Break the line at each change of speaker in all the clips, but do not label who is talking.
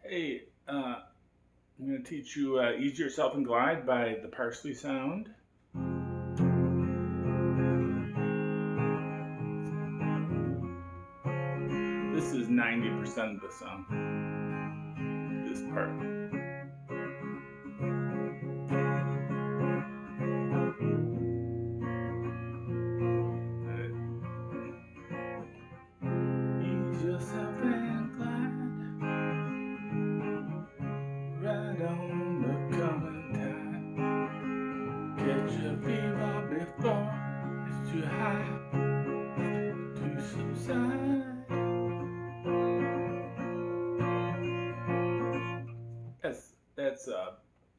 Hey, I'm going to teach you Ease Yourself and Glide by the Parsley sound. This is 90% of the song, this part. Ease yourself and glide right on the coming tide. Catch your fever before it's too high to subside. That's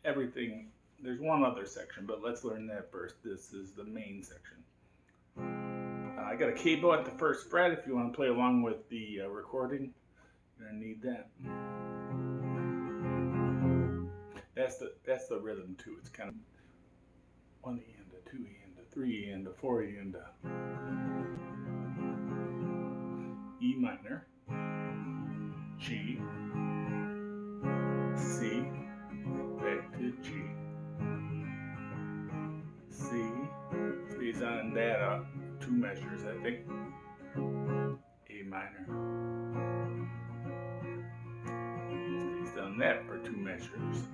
everything. There's one other section, but let's learn that first. This is the main section. I got a cable at the first fret. If you want to play along with the recording, you're gonna need that. That's the rhythm too. It's kind of 1 E into 2 E into 3 E into 4 E into E minor, G, C, back to G, C, stays on that 2 measures, I think, A minor, stays on that for 2 measures,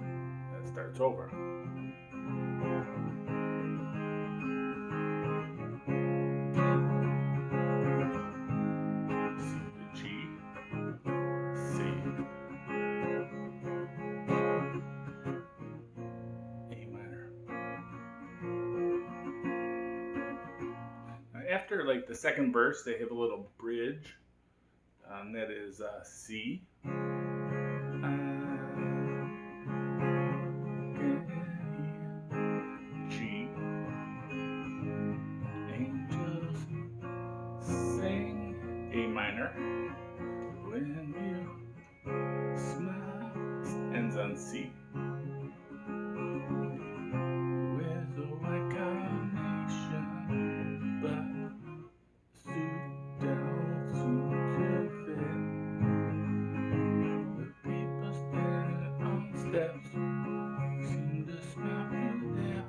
that starts over. After like the second verse, they have a little bridge, that is C, G, angels sing, A minor, when you smile, ends on C. Where's the white carnation, but steps seem to smile through their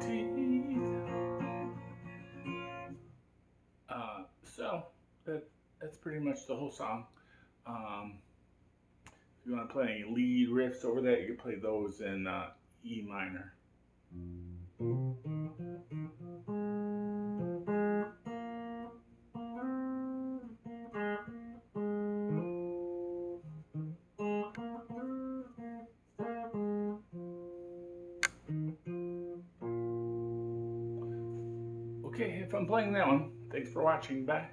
teeth. So that's pretty much the whole song. If you want to play any lead riffs over that, you can play those in E minor. Okay, if I'm playing that one, thanks for watching. Bye.